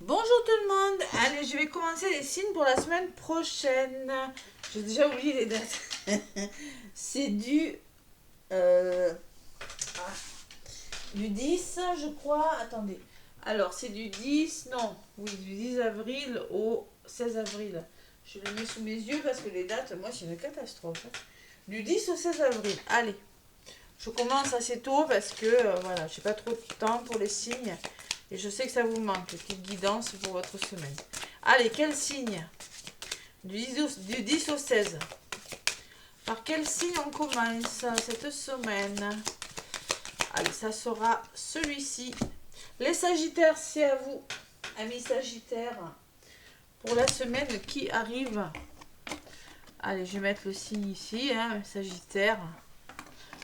Bonjour tout le monde. Allez, je vais commencer les signes pour la semaine prochaine. J'ai déjà oublié les dates. C'est euh, ah, du 10, je crois. Attendez. Alors, c'est du 10, non. Oui, du 10 avril au 16 avril. Je le mets sous mes yeux parce que les dates, moi, c'est une catastrophe. Du 10 au 16 avril. Allez. Je commence assez tôt parce que, voilà, j'ai pas trop de temps pour les signes. Et je sais que ça vous manque, les petites guidances pour votre semaine. Allez, quel signe du 10 au 16. Par quel signe on commence cette semaine? Allez, ça sera celui-ci. Les Sagittaires, c'est à vous, amis Sagittaires, pour la semaine qui arrive. Allez, je vais mettre le signe ici, hein, Sagittaire.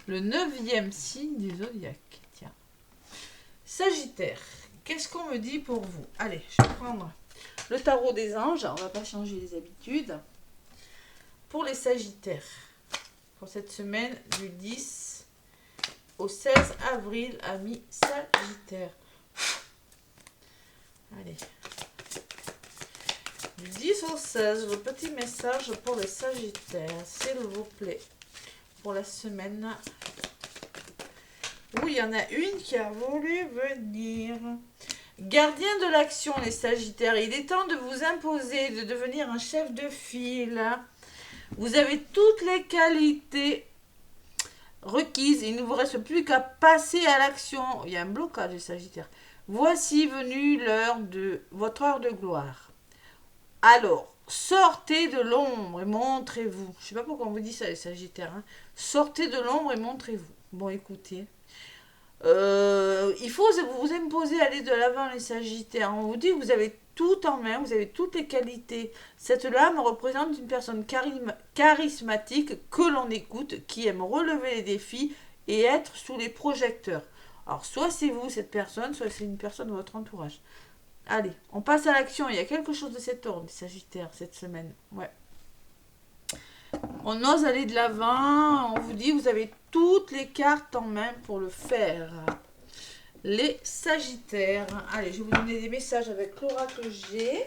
Le 9e signe du zodiaque. Tiens. Sagittaire, qu'est-ce qu'on me dit pour vous? Allez, je vais prendre le tarot des anges. On ne va pas changer les habitudes. Pour les Sagittaires, pour cette semaine du 10 au 16 avril, amis Sagittaires. Allez. Du 10 au 16, le petit message pour les Sagittaires, s'il vous plaît. Pour la semaine. Oui, il y en a une qui a voulu venir. Gardien de l'action, les Sagittaires. Il est temps de vous imposer, de devenir un chef de file. Vous avez toutes les qualités requises. Il ne vous reste plus qu'à passer à l'action. Il y a un blocage, les Sagittaires. Voici venue votre heure de gloire. Alors, sortez de l'ombre et montrez-vous. Je ne sais pas pourquoi on vous dit ça, les Sagittaires. Hein. Sortez de l'ombre et montrez-vous. Bon, écoutez. Il faut vous imposer, aller de l'avant, les Sagittaires. On vous dit que vous avez tout en main, vous avez toutes les qualités. Cette lame représente une personne charismatique que l'on écoute, qui aime relever les défis et être sous les projecteurs. Alors, soit c'est vous, cette personne, soit c'est une personne de votre entourage. Allez, on passe à l'action. Il y a quelque chose de cet ordre, les Sagittaires, cette semaine. Ouais. On ose aller de l'avant. On vous dit, vous avez toutes les cartes en main pour le faire. Les Sagittaires. Allez, je vais vous donner des messages avec l'oracle G.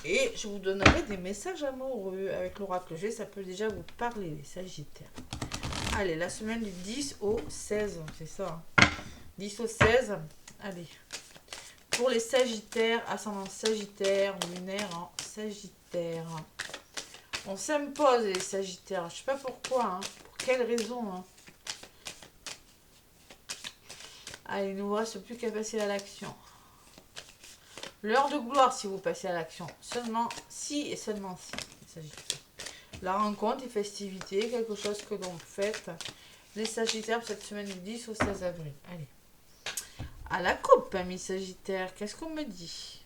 Et je vous donnerai des messages amoureux. Avec l'oracle G, ça peut déjà vous parler, les Sagittaires. Allez, la semaine du 10 au 16. C'est ça. 10 au 16. Allez. Pour les Sagittaires, ascendant Sagittaire, lunaire en Sagittaire. On s'impose, les Sagittaires. Je sais pas pourquoi, hein. Pour quelle raison, hein. Allez, il ne vous reste plus qu'à passer à l'action. L'heure de gloire si vous passez à l'action. Seulement si et seulement si, les Sagittaires. La rencontre, les festivités, quelque chose que l'on fête. Les Sagittaires pour cette semaine du 10 au 16 avril. Allez. À la coupe, amis Sagittaires, qu'est-ce qu'on me dit?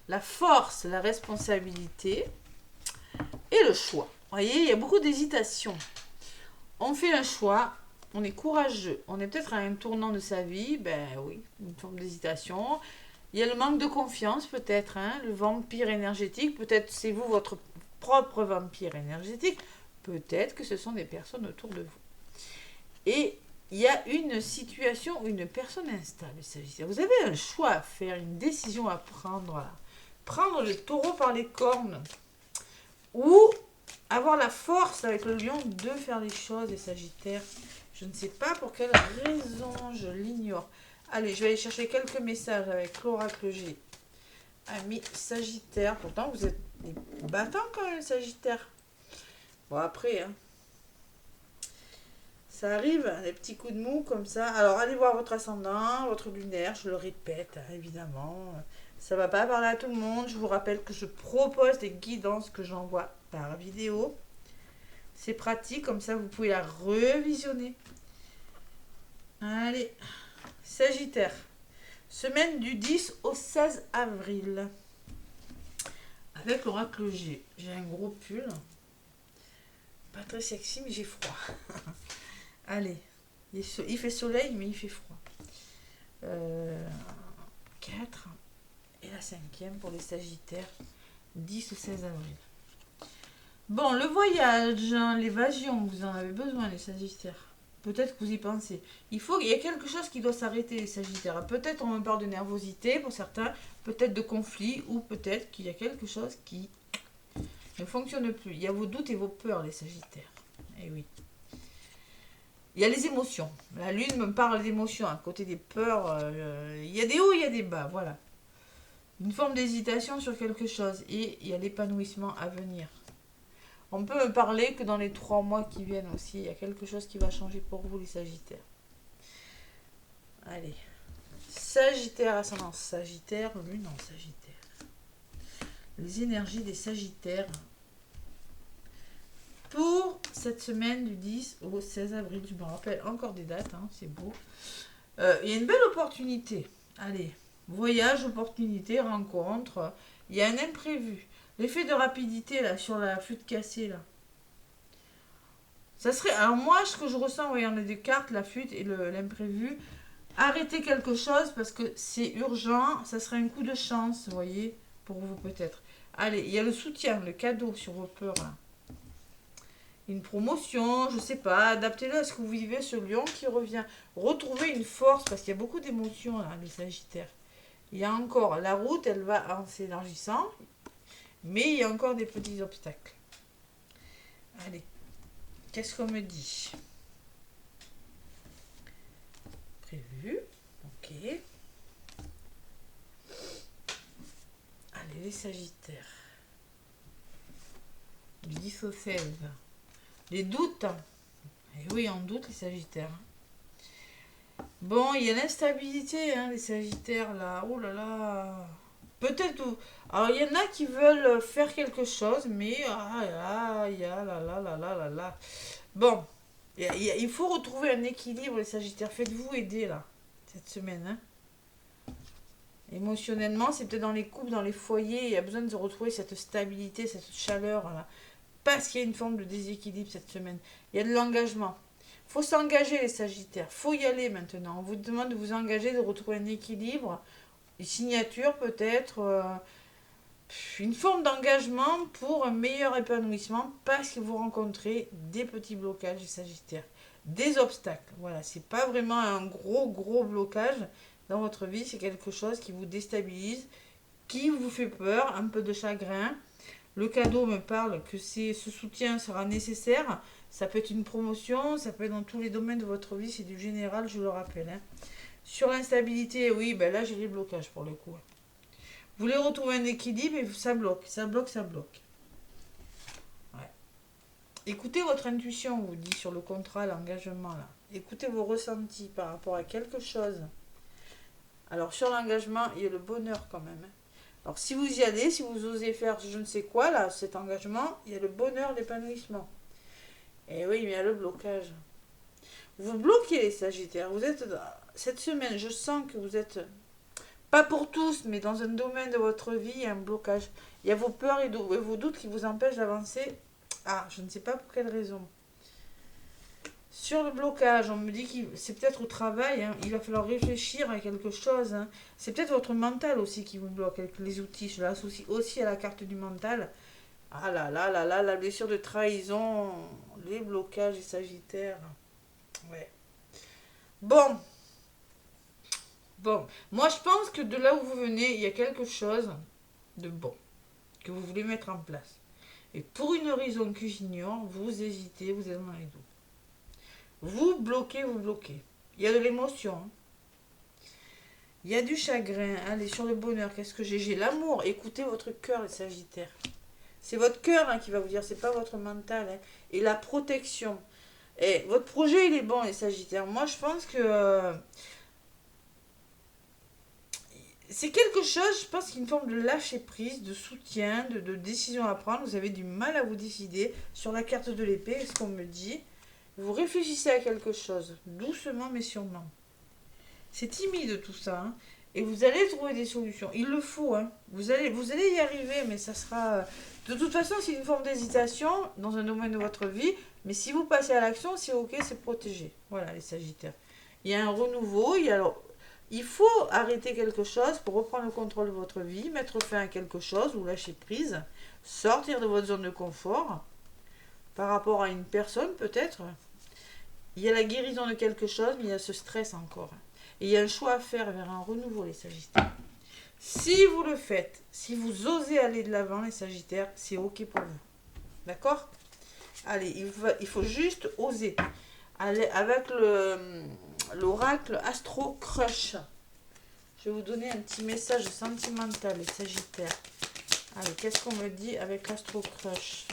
La force, la responsabilité et le choix. Vous voyez, il y a beaucoup d'hésitation. On fait un choix, on est courageux. On est peut-être à un tournant de sa vie, ben oui, une forme d'hésitation. Il y a le manque de confiance peut-être, hein, le vampire énergétique. Peut-être c'est vous votre propre vampire énergétique. Peut-être que ce sont des personnes autour de vous. Et il y a une situation, une personne instable, Sagittaire. Vous avez un choix à faire, une décision à prendre. Voilà. Prendre le taureau par les cornes. Ou avoir la force avec le lion de faire les choses, les Sagittaires. Je ne sais pas pour quelle raison, je l'ignore. Allez, je vais aller chercher quelques messages avec l'oracle G. Amis Sagittaire. Pourtant, vous êtes des battants quand même, Sagittaire. Bon, après, hein. Ça arrive, des petits coups de mou comme ça. Alors, allez voir votre ascendant, votre lunaire, je le répète, hein, évidemment. Ça va pas parler à tout le monde. Je vous rappelle que je propose des guidances que j'envoie par vidéo. C'est pratique, comme ça vous pouvez la revisionner. Allez, Sagittaire. Semaine du 10 au 16 avril. Avec l'oracle G. J'ai un gros pull. Pas très sexy, mais j'ai froid. Allez, il fait soleil, mais il fait froid. 4. Et la 5e pour les Sagittaires. 10 au 16 avril. Bon, le voyage, l'évasion, vous en avez besoin, les Sagittaires. Peut-être que vous y pensez. Il y a quelque chose qui doit s'arrêter, les Sagittaires. Peut-être on me parle de nervosité pour certains, peut-être de conflit, ou peut-être qu'il y a quelque chose qui ne fonctionne plus. Il y a vos doutes et vos peurs, les Sagittaires. Eh oui. Il y a les émotions. La Lune me parle d'émotions. À côté des peurs, il y a des hauts, il y a des bas. Voilà. Une forme d'hésitation sur quelque chose. Et il y a l'épanouissement à venir. On peut me parler que dans les 3 mois qui viennent aussi, il y a quelque chose qui va changer pour vous, les Sagittaires. Allez. Sagittaire, ascendant Sagittaire, Lune en Sagittaire. Les énergies des Sagittaires pour cette semaine du 10 au 16 avril. Je me rappelle encore des dates, hein, c'est beau. Il y a une belle opportunité. Allez, voyage, opportunité, rencontre. Il y a un imprévu. L'effet de rapidité là sur la flûte cassée là. Ça serait. Alors moi, ce que je ressens en voyant les deux cartes, la flûte et l'imprévu, arrêtez quelque chose parce que c'est urgent. Ça serait un coup de chance, vous voyez, pour vous peut-être. Allez, il y a le soutien, le cadeau sur vos peurs là. Une promotion, je sais pas, adaptez-le à ce que vous vivez, ce lion qui revient. Retrouvez une force, parce qu'il y a beaucoup d'émotions là, les Sagittaires. Il y a encore, la route, elle va en s'élargissant, mais il y a encore des petits obstacles. Allez, qu'est-ce qu'on me dit? Prévu, ok. Allez, les Sagittaires. Du 10 au 16. Les doutes. Et oui, on doute les Sagittaires. Bon, il y a l'instabilité, hein, les Sagittaires, là. Oh là là. Peut-être... Alors, il y en a qui veulent faire quelque chose, mais... Ah, il y a là, là, là, là, là, là. Bon, il faut retrouver un équilibre, les Sagittaires. Faites-vous aider, là, cette semaine, hein. Émotionnellement, c'est peut-être dans les couples, dans les foyers, il y a besoin de retrouver cette stabilité, cette chaleur, là. Parce qu'il y a une forme de déséquilibre cette semaine. Il y a de l'engagement. Il faut s'engager, les Sagittaires. Il faut y aller maintenant. On vous demande de vous engager, de retrouver un équilibre. Une signature peut-être. Une forme d'engagement pour un meilleur épanouissement parce que vous rencontrez des petits blocages, les Sagittaires. Des obstacles. Voilà, c'est pas vraiment un gros blocage dans votre vie. C'est quelque chose qui vous déstabilise, qui vous fait peur, un peu de chagrin. Le cadeau me parle que ce soutien sera nécessaire. Ça peut être une promotion, ça peut être dans tous les domaines de votre vie. C'est du général, je le rappelle. Hein. Sur l'instabilité, oui, ben là j'ai les blocages pour le coup. Vous voulez retrouver un équilibre et ça bloque, ça bloque, ça bloque. Ouais. Écoutez votre intuition, on vous dit sur le contrat, l'engagement là. Écoutez vos ressentis par rapport à quelque chose. Alors sur l'engagement, il y a le bonheur quand même. Hein. Alors si vous y allez, si vous osez faire je ne sais quoi là, cet engagement, il y a le bonheur, l'épanouissement. Et oui, mais il y a le blocage. Vous bloquez les Sagittaires. Vous êtes cette semaine, je sens que vous êtes pas pour tous, mais dans un domaine de votre vie, il y a un blocage. Il y a vos peurs et vos doutes qui vous empêchent d'avancer. Ah, je ne sais pas pour quelle raison. Sur le blocage, on me dit que c'est peut-être au travail, hein, il va falloir réfléchir à quelque chose. Hein. C'est peut-être votre mental aussi qui vous bloque avec les outils. Je l'associe aussi à la carte du mental. Ah là là là là, la blessure de trahison, les blocages et Sagittaires. Ouais. Bon, moi je pense que de là où vous venez, il y a quelque chose de bon que vous voulez mettre en place. Et pour une raison que j'ignore, vous hésitez, vous êtes dans les doutes. Vous bloquez. Il y a de l'émotion. Hein. Il y a du chagrin. Allez, sur le bonheur, qu'est-ce que j'ai? J'ai l'amour. Écoutez votre cœur, les Sagittaires. C'est votre cœur hein, qui va vous dire, c'est pas votre mental. Hein. Et la protection. Et votre projet, il est bon, les Sagittaires. Moi, je pense que... c'est quelque chose, je pense qu'il y a une forme de lâcher prise, de soutien, de décision à prendre. Vous avez du mal à vous décider. Sur la carte de l'épée, ce qu'on me dit... Vous réfléchissez à quelque chose, doucement mais sûrement. C'est timide tout ça, hein, et vous allez trouver des solutions. Il le faut, hein. Vous allez y arriver, mais ça sera... De toute façon, c'est une forme d'hésitation dans un domaine de votre vie, mais si vous passez à l'action, c'est ok, c'est protégé. Voilà, les Sagittaires. Il y a un renouveau, il faut arrêter quelque chose pour reprendre le contrôle de votre vie, mettre fin à quelque chose ou lâcher prise, sortir de votre zone de confort, par rapport à une personne peut-être. Il y a la guérison de quelque chose, mais il y a ce stress encore. Et il y a un choix à faire vers un renouveau, les Sagittaires. Si vous le faites, si vous osez aller de l'avant, les Sagittaires, c'est ok pour vous. D'accord? Allez, il faut juste oser. Allez, avec l'oracle Astro Crush. Je vais vous donner un petit message sentimental, les Sagittaires. Allez, qu'est-ce qu'on me dit avec l'Astro Crush?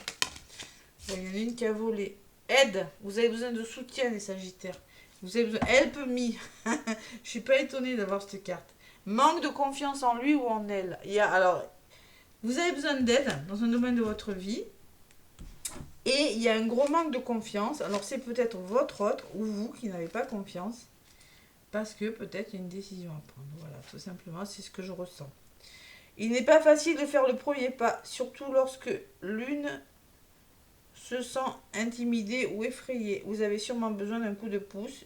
Bon, il y en a une qui a volé. Aide, vous avez besoin de soutien, les Sagittaires. Vous avez besoin. Help me. Je suis pas étonnée d'avoir cette carte. Manque de confiance en lui ou en elle. Alors, vous avez besoin d'aide dans un domaine de votre vie. Et il y a un gros manque de confiance. Alors, c'est peut-être votre autre ou vous qui n'avez pas confiance. Parce que peut-être il y a une décision à prendre. Voilà, tout simplement, c'est ce que je ressens. Il n'est pas facile de faire le premier pas, surtout lorsque l'une se sent intimidée ou effrayée. Vous avez sûrement besoin d'un coup de pouce.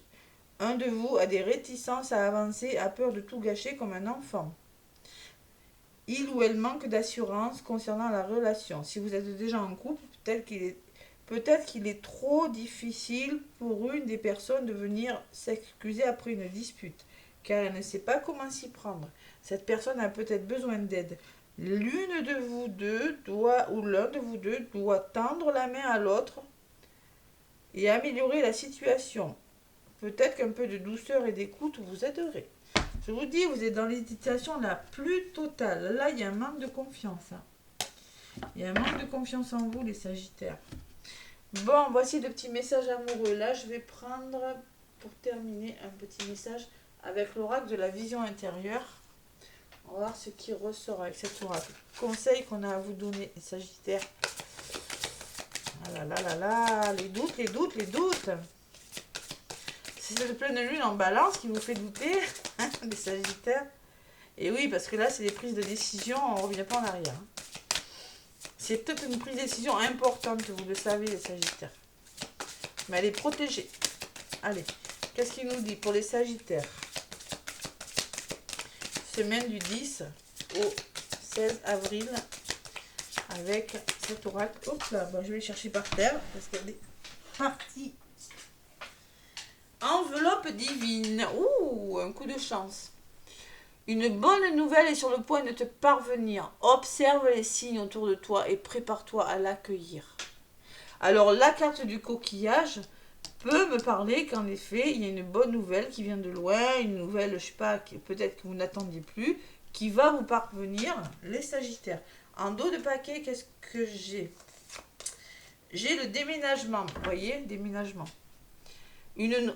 Un de vous a des réticences à avancer, a peur de tout gâcher comme un enfant. Il ou elle manque d'assurance concernant la relation. Si vous êtes déjà en couple, peut-être qu'il est trop difficile pour une des personnes de venir s'excuser après une dispute, car elle ne sait pas comment s'y prendre. Cette personne a peut-être besoin d'aide. L'une de vous deux doit, ou l'un de vous deux doit tendre la main à l'autre et améliorer la situation. Peut-être qu'un peu de douceur et d'écoute vous aiderait. Je vous dis, vous êtes dans l'hésitation la plus totale. Là, il y a un manque de confiance. Il y a un manque de confiance en vous, les Sagittaires. Bon, voici de petits messages amoureux. Là, je vais prendre, pour terminer, un petit message avec l'oracle de la vision intérieure. On va voir ce qui ressort avec cet oracle. Conseil qu'on a à vous donner, les Sagittaires. Ah là là là là, les doutes, les doutes, les doutes. C'est cette pleine lune en balance qui vous fait douter, les Sagittaires. Et oui, parce que là, c'est des prises de décision, on ne revient pas en arrière. C'est peut-être une prise de décision importante, vous le savez, les Sagittaires. Mais elle est protégée. Allez, qu'est-ce qu'il nous dit pour les Sagittaires? Semaine du 10 au 16 avril, avec cet oracle. Hop là, bon, je vais le chercher par terre, parce qu'elle est partie. Enveloppe divine. Ouh, un coup de chance. Une bonne nouvelle est sur le point de te parvenir. Observe les signes autour de toi et prépare-toi à l'accueillir. Alors, la carte du coquillage peut me parler qu'en effet, il y a une bonne nouvelle qui vient de loin, une nouvelle, je ne sais pas, peut-être que vous n'attendiez plus, qui va vous parvenir, les Sagittaires. En dos de paquet, qu'est-ce que j'ai? J'ai le déménagement, vous voyez, déménagement.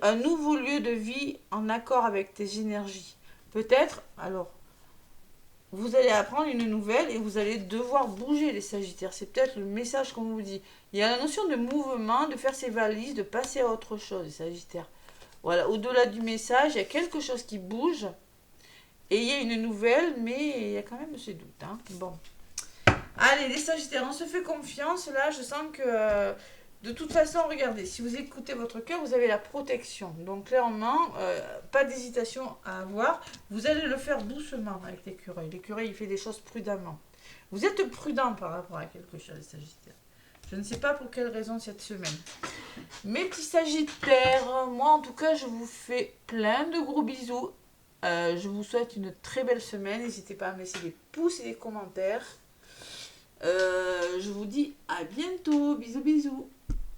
Un nouveau lieu de vie en accord avec tes énergies. Peut-être, alors, vous allez apprendre une nouvelle et vous allez devoir bouger, les Sagittaires. C'est peut-être le message qu'on vous dit. Il y a la notion de mouvement, de faire ses valises, de passer à autre chose, les Sagittaires. Voilà, au-delà du message, il y a quelque chose qui bouge. Et il y a une nouvelle, mais il y a quand même ce doute. Hein. Bon. Allez, les Sagittaires, on se fait confiance. Là, je sens que... de toute façon, regardez, si vous écoutez votre cœur, vous avez la protection. Donc, clairement, pas d'hésitation à avoir. Vous allez le faire doucement avec l'écureuil. L'écureuil, il fait des choses prudemment. Vous êtes prudent par rapport à quelque chose, les Sagittaires. Je ne sais pas pour quelle raison cette semaine. Mes petits Sagittaires, moi, en tout cas, je vous fais plein de gros bisous. Je vous souhaite une très belle semaine. N'hésitez pas à me laisser des pouces et des commentaires. Je vous dis à bientôt. Bisous, bisous.